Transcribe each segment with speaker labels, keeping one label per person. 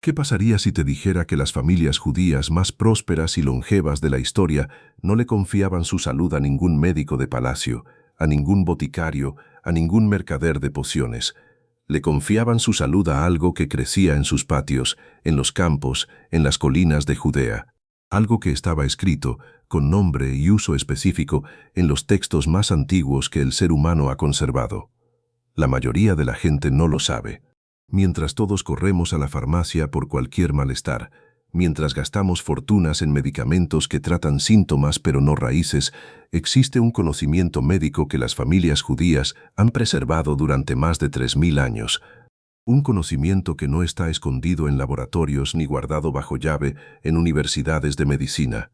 Speaker 1: ¿Qué pasaría si te dijera que las familias judías más prósperas y longevas de la historia no le confiaban su salud a ningún médico de palacio, a ningún boticario, a ningún mercader de pociones? Le confiaban su salud a algo que crecía en sus patios, en los campos, en las colinas de Judea. Algo que estaba escrito, con nombre y uso específico, en los textos más antiguos que el ser humano ha conservado. La mayoría de la gente no lo sabe. Mientras todos corremos a la farmacia por cualquier malestar, mientras gastamos fortunas en medicamentos que tratan síntomas pero no raíces, existe un conocimiento médico que las familias judías han preservado durante más de 3000 años. Un conocimiento que no está escondido en laboratorios ni guardado bajo llave en universidades de medicina.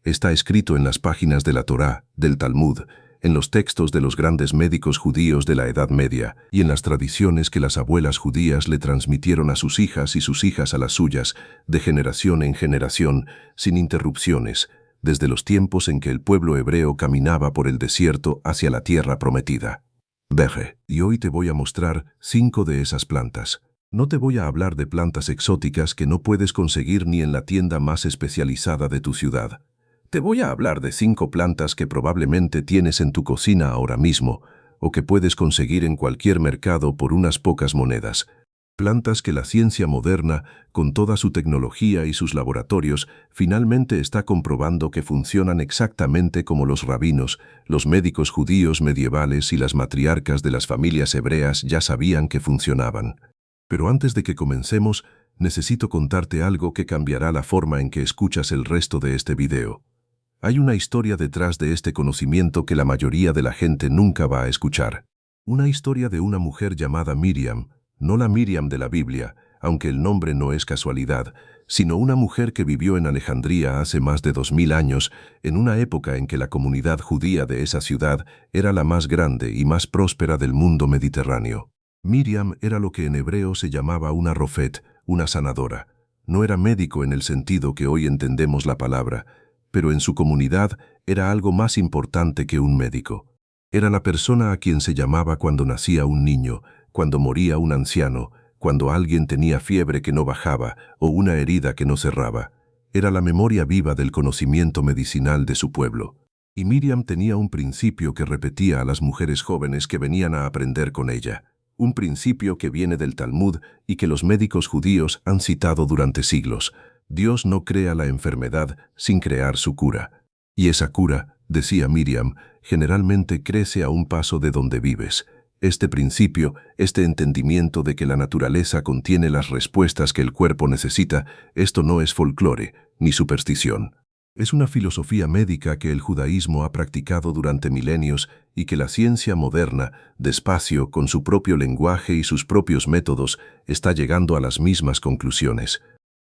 Speaker 1: Está escrito en las páginas de la Torá, del Talmud, en los textos de los grandes médicos judíos de la Edad Media y en las tradiciones que las abuelas judías le transmitieron a sus hijas y sus hijas a las suyas, de generación en generación, sin interrupciones, desde los tiempos en que el pueblo hebreo caminaba por el desierto hacia la tierra prometida. Veje, y hoy te voy a mostrar 5 de esas plantas. No te voy a hablar de plantas exóticas que no puedes conseguir ni en la tienda más especializada de tu ciudad. Te voy a hablar de 5 plantas que probablemente tienes en tu cocina ahora mismo, o que puedes conseguir en cualquier mercado por unas pocas monedas. Plantas que la ciencia moderna, con toda su tecnología y sus laboratorios, finalmente está comprobando que funcionan exactamente como los rabinos, los médicos judíos medievales y las matriarcas de las familias hebreas ya sabían que funcionaban. Pero antes de que comencemos, necesito contarte algo que cambiará la forma en que escuchas el resto de este video. Hay una historia detrás de este conocimiento que la mayoría de la gente nunca va a escuchar. Una historia de una mujer llamada Miriam, no la Miriam de la Biblia, aunque el nombre no es casualidad, sino una mujer que vivió en Alejandría hace más de 2000 años, en una época en que la comunidad judía de esa ciudad era la más grande y más próspera del mundo mediterráneo. Miriam era lo que en hebreo se llamaba una rofet, una sanadora. No era médico en el sentido que hoy entendemos la palabra, pero en su comunidad era algo más importante que un médico. Era la persona a quien se llamaba cuando nacía un niño, cuando moría un anciano, cuando alguien tenía fiebre que no bajaba o una herida que no cerraba. Era la memoria viva del conocimiento medicinal de su pueblo. Y Miriam tenía un principio que repetía a las mujeres jóvenes que venían a aprender con ella. Un principio que viene del Talmud y que los médicos judíos han citado durante siglos. Dios no crea la enfermedad sin crear su cura. Y esa cura, decía Miriam, generalmente crece a un paso de donde vives. Este principio, este entendimiento de que la naturaleza contiene las respuestas que el cuerpo necesita, esto no es folclore ni superstición. Es una filosofía médica que el judaísmo ha practicado durante milenios y que la ciencia moderna, despacio, con su propio lenguaje y sus propios métodos, está llegando a las mismas conclusiones.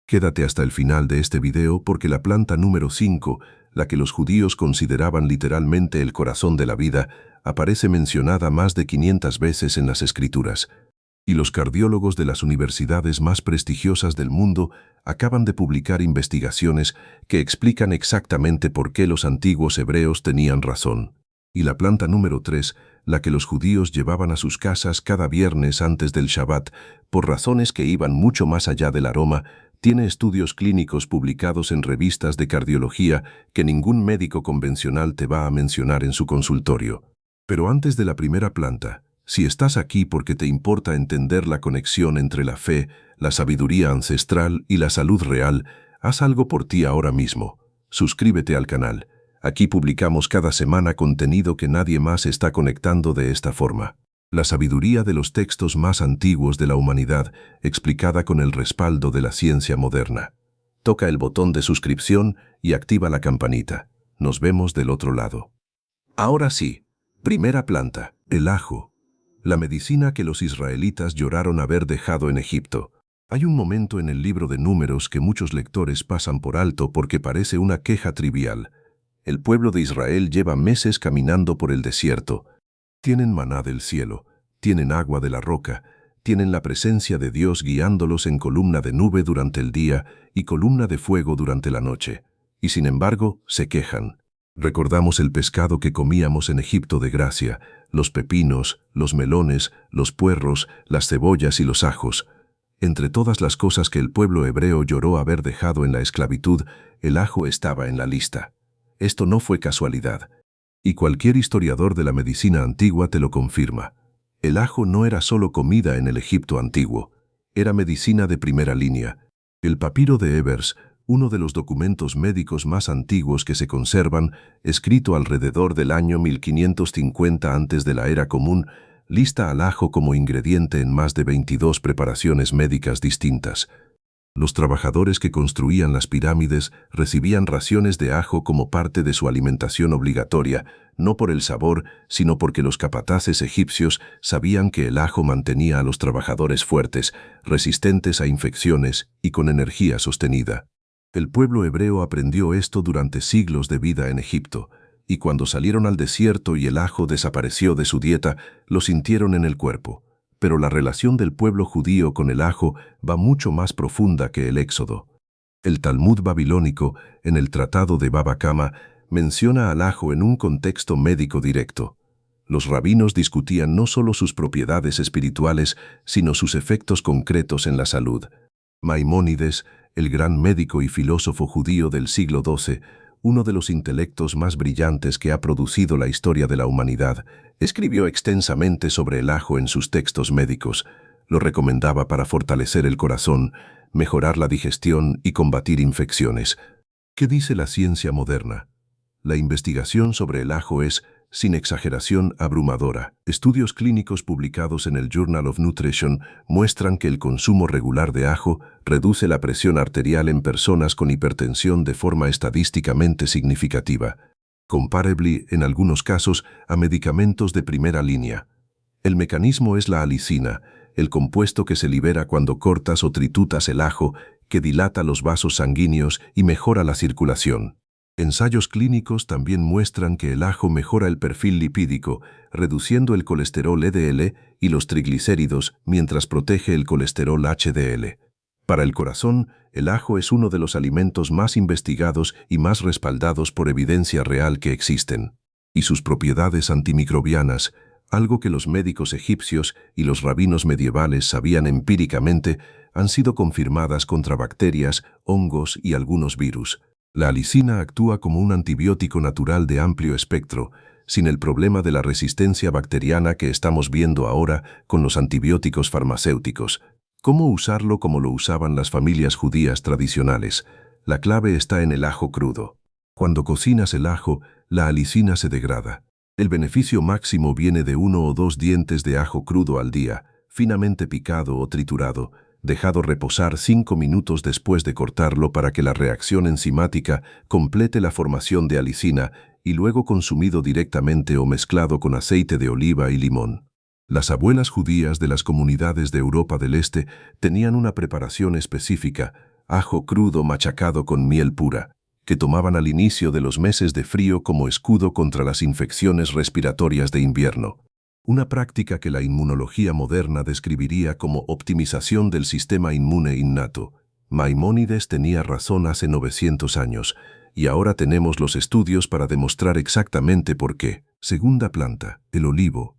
Speaker 1: Quédate hasta el final de este video porque la planta número 5, la que los judíos consideraban literalmente el corazón de la vida, aparece mencionada más de 500 veces en las Escrituras. Y los cardiólogos de las universidades más prestigiosas del mundo acaban de publicar investigaciones que explican exactamente por qué los antiguos hebreos tenían razón. Y la planta número 3, la que los judíos llevaban a sus casas cada viernes antes del Shabbat, por razones que iban mucho más allá del aroma, tiene estudios clínicos publicados en revistas de cardiología que ningún médico convencional te va a mencionar en su consultorio. Pero antes de la primera planta, si estás aquí porque te importa entender la conexión entre la fe, la sabiduría ancestral y la salud real, haz algo por ti ahora mismo. Suscríbete al canal. Aquí publicamos cada semana contenido que nadie más está conectando de esta forma. La sabiduría de los textos más antiguos de la humanidad, explicada con el respaldo de la ciencia moderna. Toca el botón de suscripción y activa la campanita. Nos vemos del otro lado. Ahora sí, primera planta, el ajo. La medicina que los israelitas lloraron haber dejado en Egipto. Hay un momento en el libro de Números que muchos lectores pasan por alto porque parece una queja trivial. El pueblo de Israel lleva meses caminando por el desierto. Tienen maná del cielo, tienen agua de la roca, tienen la presencia de Dios guiándolos en columna de nube durante el día y columna de fuego durante la noche. Y sin embargo, se quejan. Recordamos el pescado que comíamos en Egipto de gracia, los pepinos, los melones, los puerros, las cebollas y los ajos. Entre todas las cosas que el pueblo hebreo lloró haber dejado en la esclavitud, el ajo estaba en la lista. Esto no fue casualidad. Y cualquier historiador de la medicina antigua te lo confirma. El ajo no era solo comida en el Egipto antiguo, era medicina de primera línea. El papiro de Ebers, uno de los documentos médicos más antiguos que se conservan, escrito alrededor del año 1550 antes de la era común, lista al ajo como ingrediente en más de 22 preparaciones médicas distintas. Los trabajadores que construían las pirámides recibían raciones de ajo como parte de su alimentación obligatoria, no por el sabor, sino porque los capataces egipcios sabían que el ajo mantenía a los trabajadores fuertes, resistentes a infecciones y con energía sostenida. El pueblo hebreo aprendió esto durante siglos de vida en Egipto, y cuando salieron al desierto y el ajo desapareció de su dieta, lo sintieron en el cuerpo. Pero la relación del pueblo judío con el ajo va mucho más profunda que el Éxodo. El Talmud babilónico, en el Tratado de Baba Kama, menciona al ajo en un contexto médico directo. Los rabinos discutían no solo sus propiedades espirituales, sino sus efectos concretos en la salud. Maimónides, el gran médico y filósofo judío del siglo XII, uno de los intelectos más brillantes que ha producido la historia de la humanidad, escribió extensamente sobre el ajo en sus textos médicos. Lo recomendaba para fortalecer el corazón, mejorar la digestión y combatir infecciones. ¿Qué dice la ciencia moderna? La investigación sobre el ajo es, sin exageración, abrumadora. Estudios clínicos publicados en el Journal of Nutrition muestran que el consumo regular de ajo reduce la presión arterial en personas con hipertensión de forma estadísticamente significativa, comparable en algunos casos a medicamentos de primera línea. El mecanismo es la alicina, el compuesto que se libera cuando cortas o trituras el ajo, que dilata los vasos sanguíneos y mejora la circulación. Ensayos clínicos también muestran que el ajo mejora el perfil lipídico, reduciendo el colesterol LDL y los triglicéridos mientras protege el colesterol HDL. Para el corazón, el ajo es uno de los alimentos más investigados y más respaldados por evidencia real que existen. Y sus propiedades antimicrobianas, algo que los médicos egipcios y los rabinos medievales sabían empíricamente, han sido confirmadas contra bacterias, hongos y algunos virus. La alicina actúa como un antibiótico natural de amplio espectro, sin el problema de la resistencia bacteriana que estamos viendo ahora con los antibióticos farmacéuticos. ¿Cómo usarlo como lo usaban las familias judías tradicionales? La clave está en el ajo crudo. Cuando cocinas el ajo, la alicina se degrada. El beneficio máximo viene de 1 o 2 dientes de ajo crudo al día, finamente picado o triturado, dejado reposar 5 minutos después de cortarlo para que la reacción enzimática complete la formación de alicina y luego consumido directamente o mezclado con aceite de oliva y limón. Las abuelas judías de las comunidades de Europa del Este tenían una preparación específica, ajo crudo machacado con miel pura, que tomaban al inicio de los meses de frío como escudo contra las infecciones respiratorias de invierno. Una práctica que la inmunología moderna describiría como optimización del sistema inmune innato. Maimónides tenía razón hace 900 años, y ahora tenemos los estudios para demostrar exactamente por qué. Segunda planta, el olivo,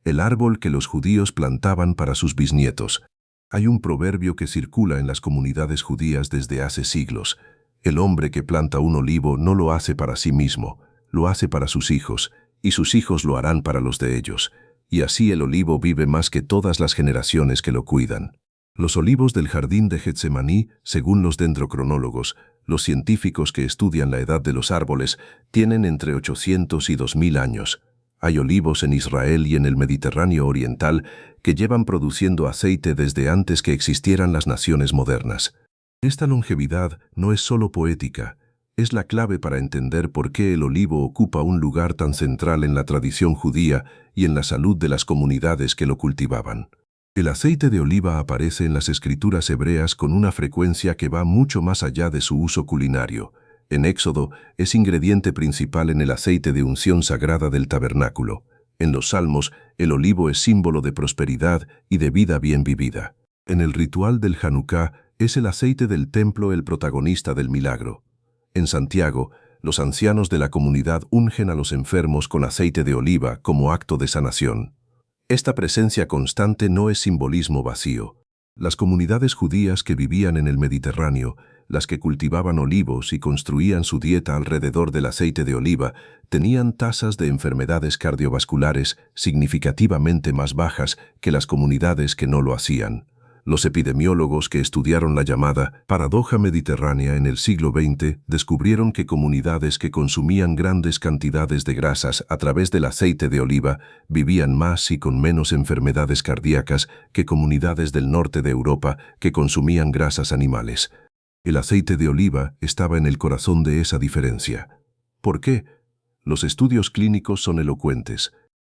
Speaker 1: el árbol que los judíos plantaban para sus bisnietos. Hay un proverbio que circula en las comunidades judías desde hace siglos. El hombre que planta un olivo no lo hace para sí mismo, lo hace para sus hijos, y sus hijos lo harán para los de ellos. Y así el olivo vive más que todas las generaciones que lo cuidan. Los olivos del jardín de Getsemaní, según los dendrocronólogos, los científicos que estudian la edad de los árboles, tienen entre 800 y 2000 años. Hay olivos en Israel y en el Mediterráneo oriental que llevan produciendo aceite desde antes que existieran las naciones modernas. Esta longevidad no es solo poética, es la clave para entender por qué el olivo ocupa un lugar tan central en la tradición judía y en la salud de las comunidades que lo cultivaban. El aceite de oliva aparece en las escrituras hebreas con una frecuencia que va mucho más allá de su uso culinario. En Éxodo es ingrediente principal en el aceite de unción sagrada del tabernáculo. En los Salmos, el olivo es símbolo de prosperidad y de vida bien vivida. En el ritual del Hanukkah es el aceite del templo el protagonista del milagro. En Santiago, los ancianos de la comunidad ungen a los enfermos con aceite de oliva como acto de sanación. Esta presencia constante no es simbolismo vacío. Las comunidades judías que vivían en el Mediterráneo, las que cultivaban olivos y construían su dieta alrededor del aceite de oliva, tenían tasas de enfermedades cardiovasculares significativamente más bajas que las comunidades que no lo hacían. Los epidemiólogos que estudiaron la llamada paradoja mediterránea en el siglo XX descubrieron que comunidades que consumían grandes cantidades de grasas a través del aceite de oliva vivían más y con menos enfermedades cardíacas que comunidades del norte de Europa que consumían grasas animales. El aceite de oliva estaba en el corazón de esa diferencia. ¿Por qué? Los estudios clínicos son elocuentes.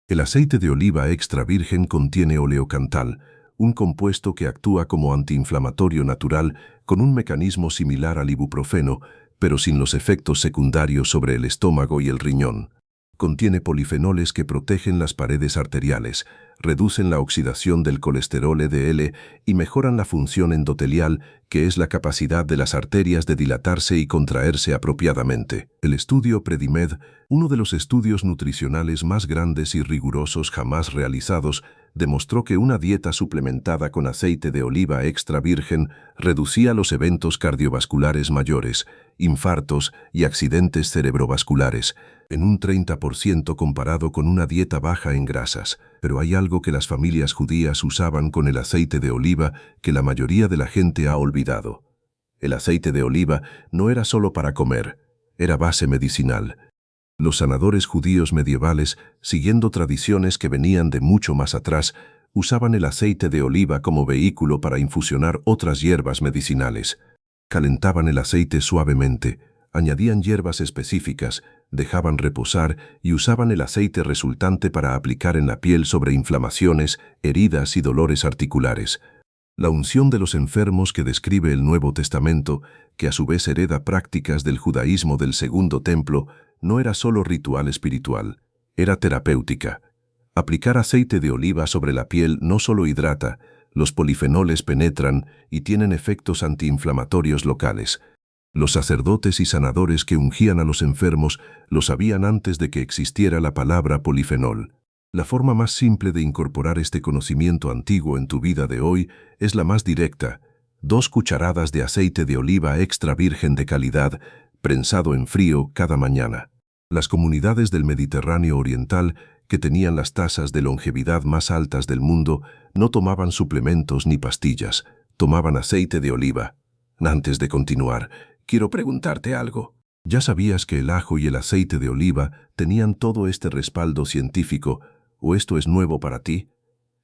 Speaker 1: El aceite de oliva extra virgen contiene oleocantal, un compuesto que actúa como antiinflamatorio natural con un mecanismo similar al ibuprofeno, pero sin los efectos secundarios sobre el estómago y el riñón. Contiene polifenoles que protegen las paredes arteriales, reducen la oxidación del colesterol LDL y mejoran la función endotelial, que es la capacidad de las arterias de dilatarse y contraerse apropiadamente. El estudio Predimed, uno de los estudios nutricionales más grandes y rigurosos jamás realizados, demostró que una dieta suplementada con aceite de oliva extra virgen reducía los eventos cardiovasculares mayores, infartos y accidentes cerebrovasculares, en un 30% comparado con una dieta baja en grasas. Pero hay algo que las familias judías usaban con el aceite de oliva que la mayoría de la gente ha olvidado. El aceite de oliva no era solo para comer, era base medicinal. Los sanadores judíos medievales, siguiendo tradiciones que venían de mucho más atrás, usaban el aceite de oliva como vehículo para infusionar otras hierbas medicinales. Calentaban el aceite suavemente, añadían hierbas específicas, dejaban reposar y usaban el aceite resultante para aplicar en la piel sobre inflamaciones, heridas y dolores articulares. La unción de los enfermos que describe el Nuevo Testamento, que a su vez hereda prácticas del judaísmo del Segundo Templo, no era solo ritual espiritual, era terapéutica. Aplicar aceite de oliva sobre la piel no solo hidrata, los polifenoles penetran y tienen efectos antiinflamatorios locales. Los sacerdotes y sanadores que ungían a los enfermos lo sabían antes de que existiera la palabra polifenol. La forma más simple de incorporar este conocimiento antiguo en tu vida de hoy es la más directa: 2 cucharadas de aceite de oliva extra virgen de calidad, prensado en frío cada mañana. Las comunidades del Mediterráneo Oriental, que tenían las tasas de longevidad más altas del mundo, no tomaban suplementos ni pastillas, tomaban aceite de oliva. Antes de continuar, quiero preguntarte algo. ¿Ya sabías que el ajo y el aceite de oliva tenían todo este respaldo científico, o esto es nuevo para ti?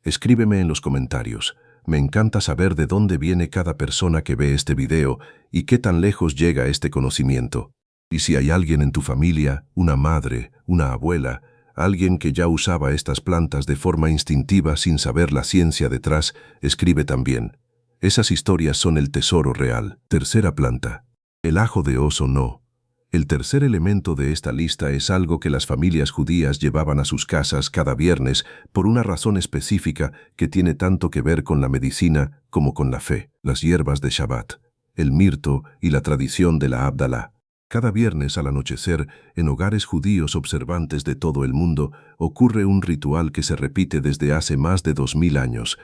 Speaker 1: Escríbeme en los comentarios. Me encanta saber de dónde viene cada persona que ve este video y qué tan lejos llega este conocimiento. Y si hay alguien en tu familia, una madre, una abuela, alguien que ya usaba estas plantas de forma instintiva sin saber la ciencia detrás, escribe también. Esas historias son el tesoro real. Tercera planta. El ajo de oso no. El tercer elemento de esta lista es algo que las familias judías llevaban a sus casas cada viernes por una razón específica que tiene tanto que ver con la medicina como con la fe: las hierbas de Shabbat, el mirto y la tradición de la Abdalá. Cada viernes al anochecer, en hogares judíos observantes de todo el mundo, ocurre un ritual que se repite desde hace más de 2000 años.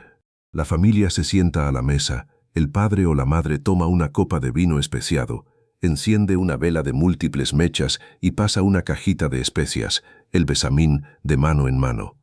Speaker 1: La familia se sienta a la mesa, el padre o la madre toma una copa de vino especiado, enciende una vela de múltiples mechas y pasa una cajita de especias, el besamín, de mano en mano.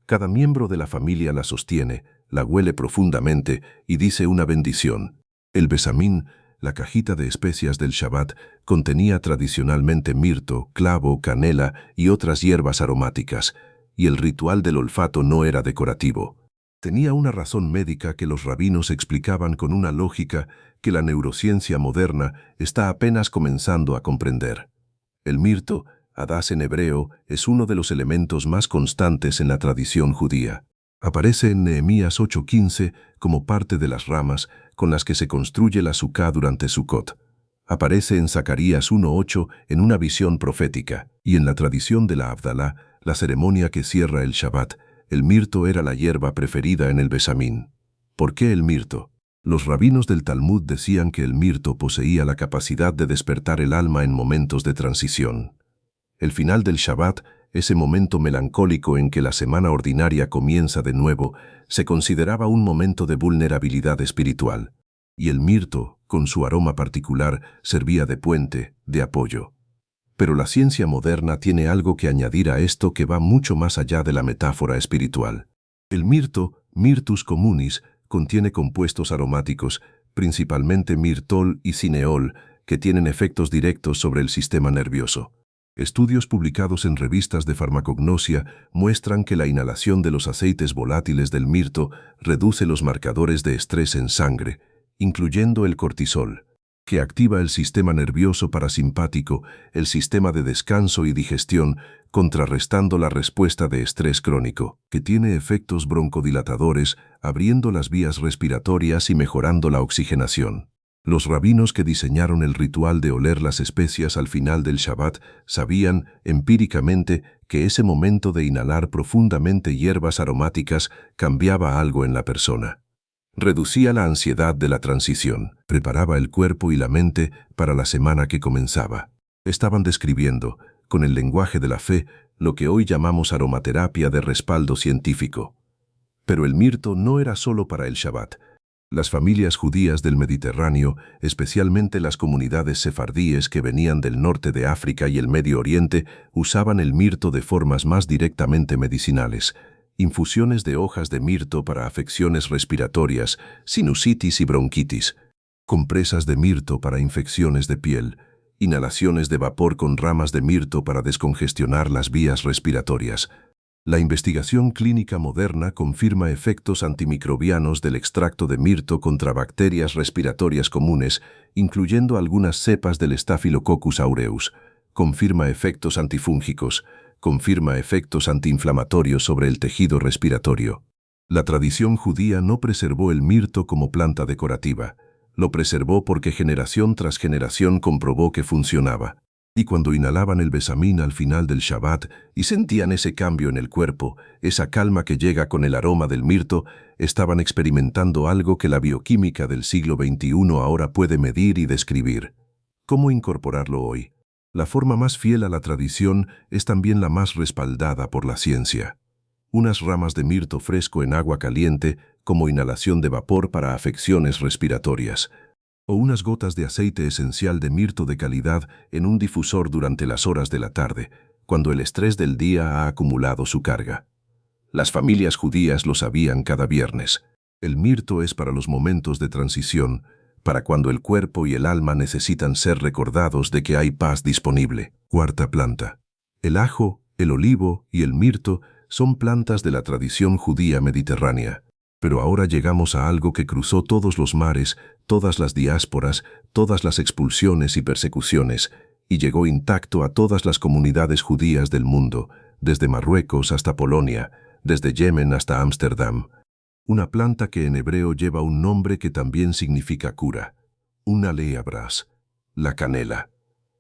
Speaker 1: Cada miembro de la familia la sostiene, la huele profundamente y dice una bendición. El besamín, la cajita de especias del Shabbat, contenía tradicionalmente mirto, clavo, canela y otras hierbas aromáticas, y el ritual del olfato no era decorativo. Tenía una razón médica que los rabinos explicaban con una lógica que la neurociencia moderna está apenas comenzando a comprender. El mirto, hadás en hebreo, es uno de los elementos más constantes en la tradición judía. Aparece en Nehemías 8:15 como parte de las ramas con las que se construye la Sukká durante Sukkot. Aparece en Zacarías 1:8 en una visión profética, y en la tradición de la Abdalá, la ceremonia que cierra el Shabbat, el mirto era la hierba preferida en el besamín. ¿Por qué el mirto? Los rabinos del Talmud decían que el mirto poseía la capacidad de despertar el alma en momentos de transición. El final del Shabbat ese momento melancólico en que la semana ordinaria comienza de nuevo, se consideraba un momento de vulnerabilidad espiritual. Y el mirto, con su aroma particular, servía de puente, de apoyo. Pero la ciencia moderna tiene algo que añadir a esto que va mucho más allá de la metáfora espiritual. El mirto, Myrtus communis, contiene compuestos aromáticos, principalmente mirtol y cineol, que tienen efectos directos sobre el sistema nervioso. Estudios publicados en revistas de farmacognosia muestran que la inhalación de los aceites volátiles del mirto reduce los marcadores de estrés en sangre, incluyendo el cortisol, que activa el sistema nervioso parasimpático, el sistema de descanso y digestión, contrarrestando la respuesta de estrés crónico, que tiene efectos broncodilatadores, abriendo las vías respiratorias y mejorando la oxigenación. Los rabinos que diseñaron el ritual de oler las especias al final del Shabbat sabían, empíricamente, que ese momento de inhalar profundamente hierbas aromáticas cambiaba algo en la persona. Reducía la ansiedad de la transición, preparaba el cuerpo y la mente para la semana que comenzaba. Estaban describiendo, con el lenguaje de la fe, lo que hoy llamamos aromaterapia de respaldo científico. Pero el mirto no era solo para el Shabbat. Las familias judías del Mediterráneo, especialmente las comunidades sefardíes que venían del norte de África y el Medio Oriente, usaban el mirto de formas más directamente medicinales. Infusiones de hojas de mirto para afecciones respiratorias, sinusitis y bronquitis, compresas de mirto para infecciones de piel, inhalaciones de vapor con ramas de mirto para descongestionar las vías respiratorias. La investigación clínica moderna confirma efectos antimicrobianos del extracto de mirto contra bacterias respiratorias comunes, incluyendo algunas cepas del Staphylococcus aureus. Confirma efectos antifúngicos. Confirma efectos antiinflamatorios sobre el tejido respiratorio. La tradición judía no preservó el mirto como planta decorativa. Lo preservó porque generación tras generación comprobó que funcionaba. Y cuando inhalaban el besamín al final del Shabbat y sentían ese cambio en el cuerpo, esa calma que llega con el aroma del mirto, estaban experimentando algo que la bioquímica del siglo XXI ahora puede medir y describir. ¿Cómo incorporarlo hoy? La forma más fiel a la tradición es también la más respaldada por la ciencia. Unas ramas de mirto fresco en agua caliente como inhalación de vapor para afecciones respiratorias. O unas gotas de aceite esencial de mirto de calidad en un difusor durante las horas de la tarde, cuando el estrés del día ha acumulado su carga. Las familias judías lo sabían cada viernes. El mirto es para los momentos de transición, para cuando el cuerpo y el alma necesitan ser recordados de que hay paz disponible. Cuarta planta. El ajo, el olivo y el mirto son plantas de la tradición judía mediterránea. Pero ahora llegamos a algo que cruzó todos los mares, todas las diásporas, todas las expulsiones y persecuciones, y llegó intacto a todas las comunidades judías del mundo, desde Marruecos hasta Polonia, desde Yemen hasta Ámsterdam. Una planta que en hebreo lleva un nombre que también significa cura, una leabras, la canela.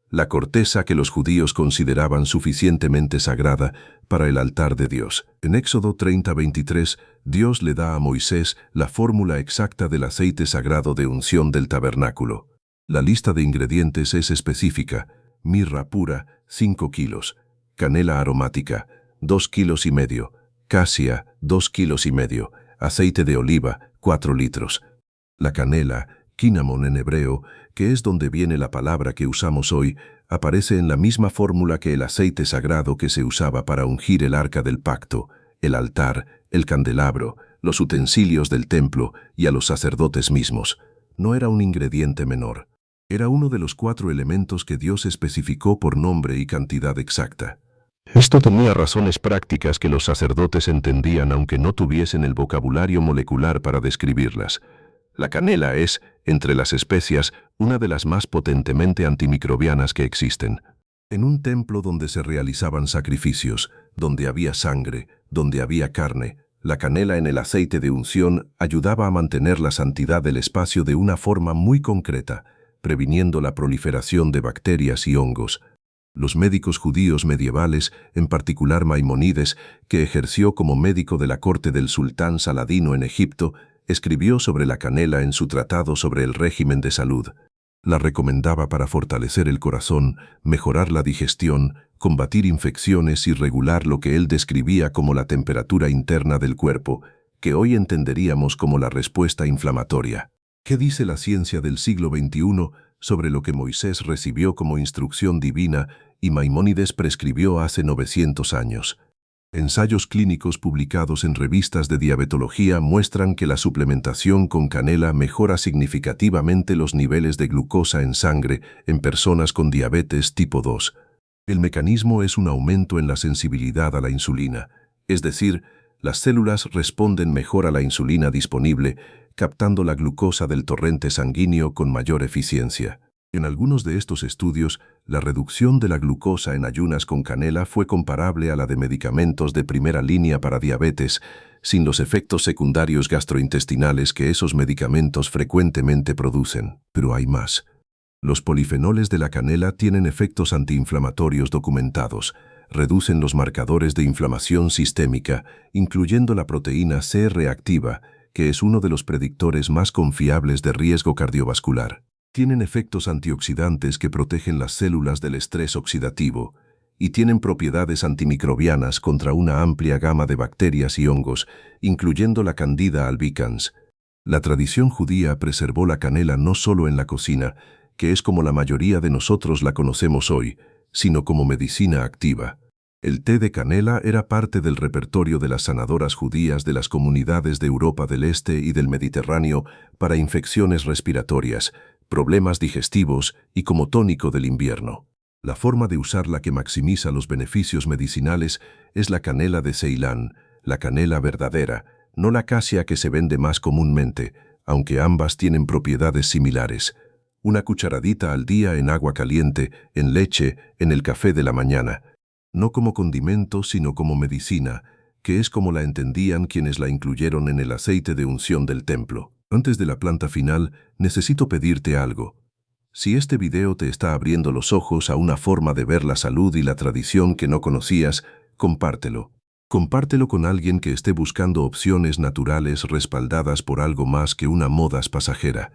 Speaker 1: La corteza que los judíos consideraban suficientemente sagrada para el altar de Dios. En Éxodo 30:23, Dios le da a Moisés la fórmula exacta del aceite sagrado de unción del tabernáculo. La lista de ingredientes es específica: mirra pura, 5 kilos, canela aromática, 2,5 kilos, casia, 2,5 kilos, aceite de oliva, 4 litros. La canela, cinnamon en hebreo, que es donde viene la palabra que usamos hoy, aparece en la misma fórmula que el aceite sagrado que se usaba para ungir el arca del pacto, el altar, el candelabro, los utensilios del templo y a los sacerdotes mismos. No era un ingrediente menor. Era uno de los 4 elementos que Dios especificó por nombre y cantidad exacta. Esto tenía razones prácticas que los sacerdotes entendían aunque no tuviesen el vocabulario molecular para describirlas. La canela es, entre las especias, una de las más potentemente antimicrobianas que existen. En un templo donde se realizaban sacrificios, donde había sangre, donde había carne, la canela en el aceite de unción ayudaba a mantener la santidad del espacio de una forma muy concreta, previniendo la proliferación de bacterias y hongos. Los médicos judíos medievales, en particular Maimónides, que ejerció como médico de la corte del sultán Saladino en Egipto, escribió sobre la canela en su tratado sobre el régimen de salud. La recomendaba para fortalecer el corazón, mejorar la digestión, combatir infecciones y regular lo que él describía como la temperatura interna del cuerpo, que hoy entenderíamos como la respuesta inflamatoria. ¿Qué dice la ciencia del siglo XXI sobre lo que Moisés recibió como instrucción divina y Maimónides prescribió hace 900 años? Ensayos clínicos publicados en revistas de diabetología muestran que la suplementación con canela mejora significativamente los niveles de glucosa en sangre en personas con diabetes tipo 2. El mecanismo es un aumento en la sensibilidad a la insulina, es decir, las células responden mejor a la insulina disponible, captando la glucosa del torrente sanguíneo con mayor eficiencia. En algunos de estos estudios, la reducción de la glucosa en ayunas con canela fue comparable a la de medicamentos de primera línea para diabetes, sin los efectos secundarios gastrointestinales que esos medicamentos frecuentemente producen. Pero hay más. Los polifenoles de la canela tienen efectos antiinflamatorios documentados, reducen los marcadores de inflamación sistémica, incluyendo la proteína C reactiva, que es uno de los predictores más confiables de riesgo cardiovascular. Tienen efectos antioxidantes que protegen las células del estrés oxidativo y tienen propiedades antimicrobianas contra una amplia gama de bacterias y hongos, incluyendo la Candida albicans. La tradición judía preservó la canela no solo en la cocina, que es como la mayoría de nosotros la conocemos hoy, sino como medicina activa. El té de canela era parte del repertorio de las sanadoras judías de las comunidades de Europa del Este y del Mediterráneo para infecciones respiratorias, problemas digestivos y como tónico del invierno. La forma de usarla que maximiza los beneficios medicinales es la canela de Ceilán, la canela verdadera, no la acacia que se vende más comúnmente, aunque ambas tienen propiedades similares. Una cucharadita al día en agua caliente, en leche, en el café de la mañana. No como condimento, sino como medicina, que es como la entendían quienes la incluyeron en el aceite de unción del templo. Antes de la planta final, necesito pedirte algo. Si este video te está abriendo los ojos a una forma de ver la salud y la tradición que no conocías, compártelo. Compártelo con alguien que esté buscando opciones naturales respaldadas por algo más que una moda pasajera.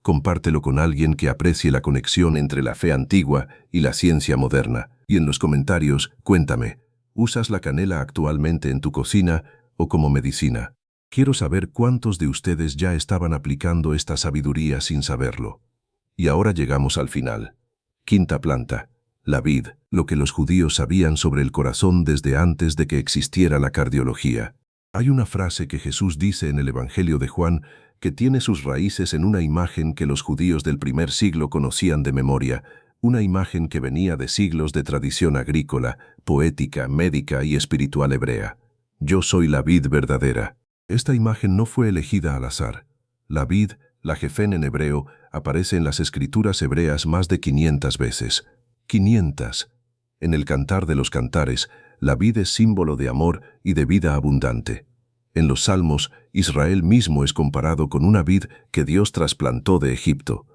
Speaker 1: Compártelo con alguien que aprecie la conexión entre la fe antigua y la ciencia moderna. Y en los comentarios, cuéntame, ¿usas la canela actualmente en tu cocina o como medicina? Quiero saber cuántos de ustedes ya estaban aplicando esta sabiduría sin saberlo. Y ahora llegamos al final. Quinta planta, la vid, lo que los judíos sabían sobre el corazón desde antes de que existiera la cardiología. Hay una frase que Jesús dice en el Evangelio de Juan que tiene sus raíces en una imagen que los judíos del primer siglo conocían de memoria, una imagen que venía de siglos de tradición agrícola, poética, médica y espiritual hebrea. Yo soy la vid verdadera. Esta imagen no fue elegida al azar. La vid, la jefén en hebreo, aparece en las escrituras hebreas más de 500 veces. 500. En el Cantar de los Cantares, la vid es símbolo de amor y de vida abundante. En los Salmos, Israel mismo es comparado con una vid que Dios trasplantó de Egipto.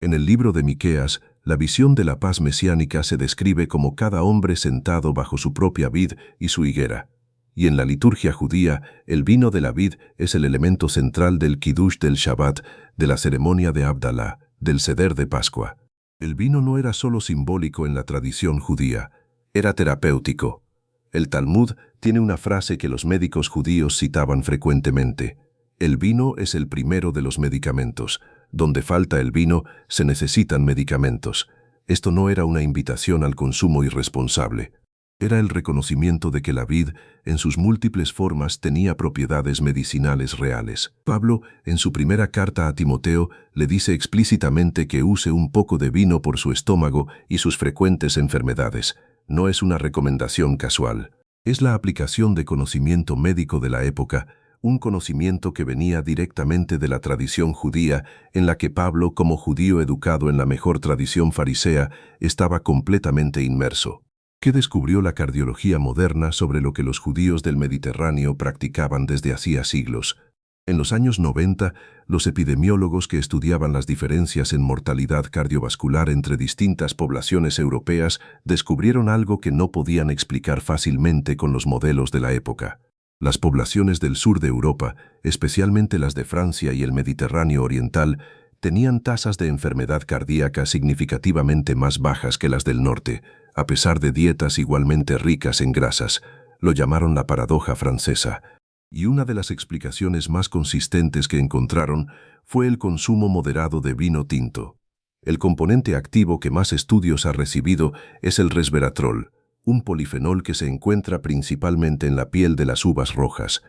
Speaker 1: En el libro de Miqueas, la visión de la paz mesiánica se describe como cada hombre sentado bajo su propia vid y su higuera. Y en la liturgia judía, el vino de la vid es el elemento central del Kiddush del Shabbat, de la ceremonia de Abdalá, del Seder de Pascua. El vino no era solo simbólico en la tradición judía, era terapéutico. El Talmud tiene una frase que los médicos judíos citaban frecuentemente. El vino es el primero de los medicamentos. Donde falta el vino, se necesitan medicamentos. Esto no era una invitación al consumo irresponsable. Era el reconocimiento de que la vid, en sus múltiples formas, tenía propiedades medicinales reales. Pablo, en su primera carta a Timoteo, le dice explícitamente que use un poco de vino por su estómago y sus frecuentes enfermedades. No es una recomendación casual. Es la aplicación de conocimiento médico de la época, un conocimiento que venía directamente de la tradición judía, en la que Pablo, como judío educado en la mejor tradición farisea, estaba completamente inmerso. ¿Qué descubrió la cardiología moderna sobre lo que los judíos del Mediterráneo practicaban desde hacía siglos? En los años 90, los epidemiólogos que estudiaban las diferencias en mortalidad cardiovascular entre distintas poblaciones europeas descubrieron algo que no podían explicar fácilmente con los modelos de la época. Las poblaciones del sur de Europa, especialmente las de Francia y el Mediterráneo oriental, tenían tasas de enfermedad cardíaca significativamente más bajas que las del norte, a pesar de dietas igualmente ricas en grasas. Lo llamaron la paradoja francesa. Y una de las explicaciones más consistentes que encontraron fue el consumo moderado de vino tinto. El componente activo que más estudios ha recibido es el resveratrol, un polifenol que se encuentra principalmente en la piel de las uvas rojas.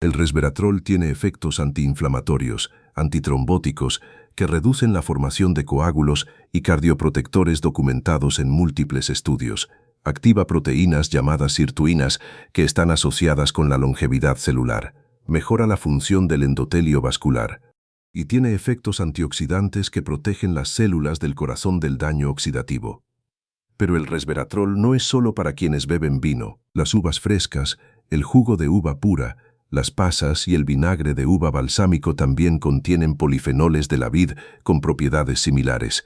Speaker 1: El resveratrol tiene efectos antiinflamatorios, antitrombóticos, que reducen la formación de coágulos y cardioprotectores documentados en múltiples estudios. Activa proteínas llamadas sirtuinas que están asociadas con la longevidad celular. Mejora la función del endotelio vascular. Y tiene efectos antioxidantes que protegen las células del corazón del daño oxidativo. Pero el resveratrol no es solo para quienes beben vino. Las uvas frescas, el jugo de uva pura, las pasas y el vinagre de uva balsámico también contienen polifenoles de la vid con propiedades similares.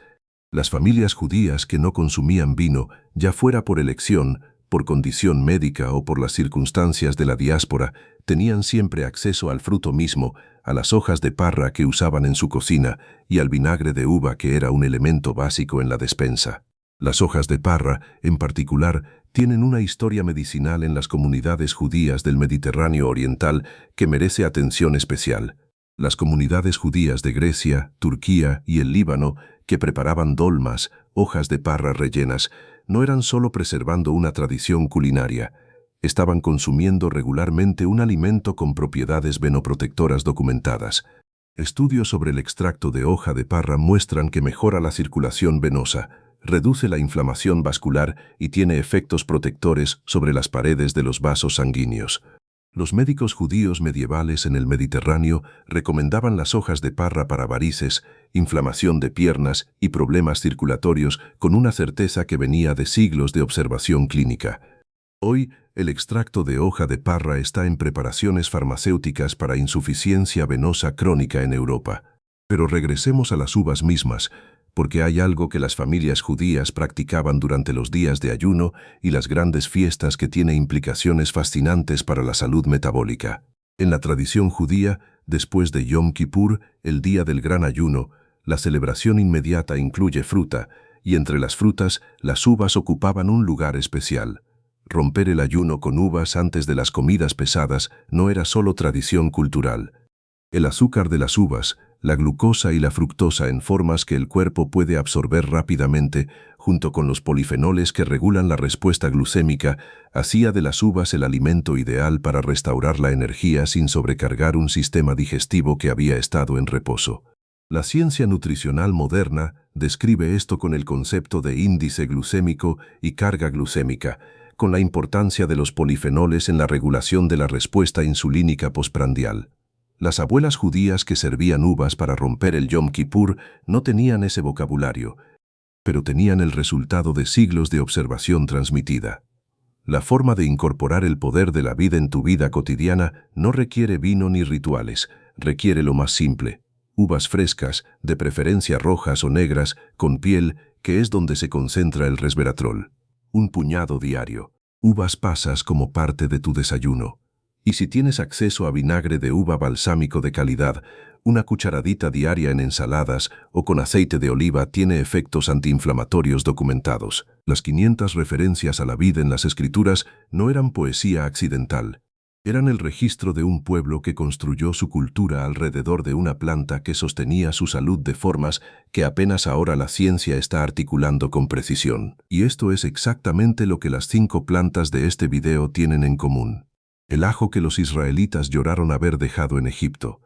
Speaker 1: Las familias judías que no consumían vino, ya fuera por elección, por condición médica o por las circunstancias de la diáspora, tenían siempre acceso al fruto mismo, a las hojas de parra que usaban en su cocina y al vinagre de uva que era un elemento básico en la despensa. Las hojas de parra, en particular, tienen una historia medicinal en las comunidades judías del Mediterráneo oriental que merece atención especial. Las comunidades judías de Grecia, Turquía y el Líbano, que preparaban dolmas, hojas de parra rellenas, no eran solo preservando una tradición culinaria, estaban consumiendo regularmente un alimento con propiedades venoprotectoras documentadas. Estudios sobre el extracto de hoja de parra muestran que mejora la circulación venosa, reduce la inflamación vascular y tiene efectos protectores sobre las paredes de los vasos sanguíneos. Los médicos judíos medievales en el Mediterráneo recomendaban las hojas de parra para varices, inflamación de piernas y problemas circulatorios con una certeza que venía de siglos de observación clínica. Hoy, el extracto de hoja de parra está en preparaciones farmacéuticas para insuficiencia venosa crónica en Europa. Pero regresemos a las uvas mismas, porque hay algo que las familias judías practicaban durante los días de ayuno y las grandes fiestas que tiene implicaciones fascinantes para la salud metabólica. En la tradición judía, después de Yom Kippur, el día del gran ayuno, la celebración inmediata incluye fruta, y entre las frutas, las uvas ocupaban un lugar especial. Romper el ayuno con uvas antes de las comidas pesadas no era solo tradición cultural. El azúcar de las uvas, la glucosa y la fructosa en formas que el cuerpo puede absorber rápidamente, junto con los polifenoles que regulan la respuesta glucémica, hacía de las uvas el alimento ideal para restaurar la energía sin sobrecargar un sistema digestivo que había estado en reposo. La ciencia nutricional moderna describe esto con el concepto de índice glucémico y carga glucémica, con la importancia de los polifenoles en la regulación de la respuesta insulínica postprandial. Las abuelas judías que servían uvas para romper el Yom Kippur no tenían ese vocabulario, pero tenían el resultado de siglos de observación transmitida. La forma de incorporar el poder de la vida en tu vida cotidiana no requiere vino ni rituales, requiere lo más simple: uvas frescas, de preferencia rojas o negras, con piel, que es donde se concentra el resveratrol. Un puñado diario. Uvas pasas como parte de tu desayuno. Y si tienes acceso a vinagre de uva balsámico de calidad, una cucharadita diaria en ensaladas o con aceite de oliva tiene efectos antiinflamatorios documentados. Las 500 referencias a la vid en las escrituras no eran poesía accidental. Eran el registro de un pueblo que construyó su cultura alrededor de una planta que sostenía su salud de formas que apenas ahora la ciencia está articulando con precisión. Y esto es exactamente lo que las 5 plantas de este video tienen en común. El ajo que los israelitas lloraron haber dejado en Egipto,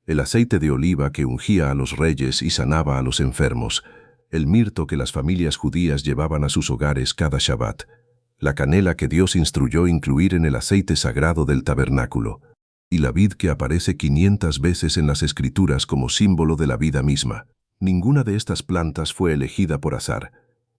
Speaker 1: el aceite de oliva que ungía a los reyes y sanaba a los enfermos, el mirto que las familias judías llevaban a sus hogares cada Shabbat, la canela que Dios instruyó incluir en el aceite sagrado del tabernáculo, y la vid que aparece 500 veces en las Escrituras como símbolo de la vida misma. Ninguna de estas plantas fue elegida por azar.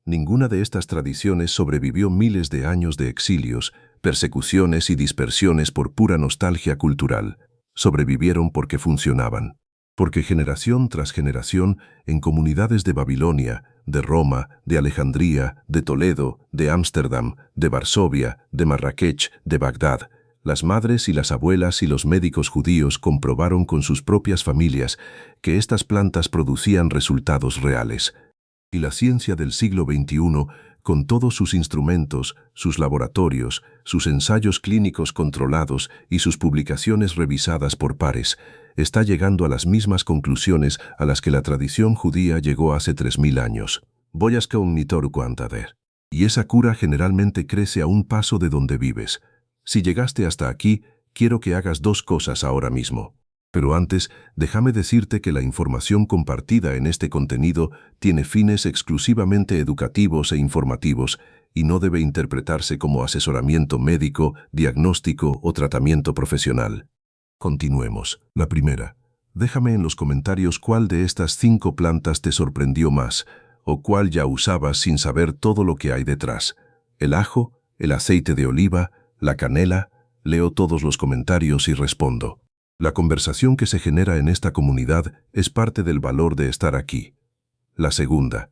Speaker 1: Ninguna de estas tradiciones sobrevivió miles de años de exilios, persecuciones y dispersiones por pura nostalgia cultural. Sobrevivieron porque funcionaban. Porque generación tras generación, en comunidades de Babilonia, de Roma, de Alejandría, de Toledo, de Ámsterdam, de Varsovia, de Marrakech, de Bagdad, Las madres y las abuelas y los médicos judíos comprobaron con sus propias familias que estas plantas producían resultados reales. Y la ciencia del siglo XXI, con todos sus instrumentos, sus laboratorios, sus ensayos clínicos controlados y sus publicaciones revisadas por pares, está llegando a las mismas conclusiones a las que la tradición judía llegó hace 3000 años. Boyaska unitor cuantader. Y esa cura generalmente crece a un paso de donde vives. Si llegaste hasta aquí, quiero que hagas dos cosas ahora mismo. Pero antes, déjame decirte que la información compartida en este contenido tiene fines exclusivamente educativos e informativos y no debe interpretarse como asesoramiento médico, diagnóstico o tratamiento profesional. Continuemos. La primera. Déjame en los comentarios cuál de estas 5 plantas te sorprendió más o cuál ya usabas sin saber todo lo que hay detrás. El ajo, el aceite de oliva, la canela. Leo todos los comentarios y respondo. La conversación que se genera en esta comunidad es parte del valor de estar aquí. La segunda.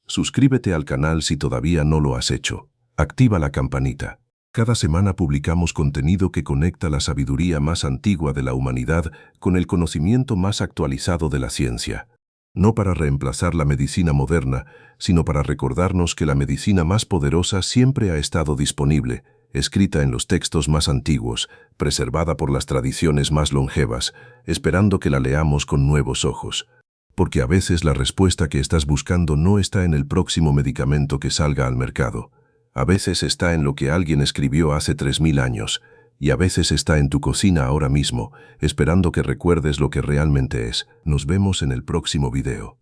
Speaker 1: Suscríbete al canal si todavía no lo has hecho. Activa la campanita. Cada semana publicamos contenido que conecta la sabiduría más antigua de la humanidad con el conocimiento más actualizado de la ciencia. No para reemplazar la medicina moderna, sino para recordarnos que la medicina más poderosa siempre ha estado disponible, escrita en los textos más antiguos, preservada por las tradiciones más longevas, esperando que la leamos con nuevos ojos. Porque a veces la respuesta que estás buscando no está en el próximo medicamento que salga al mercado. A veces está en lo que alguien escribió hace 3000 años, y a veces está en tu cocina ahora mismo, esperando que recuerdes lo que realmente es. Nos vemos en el próximo video.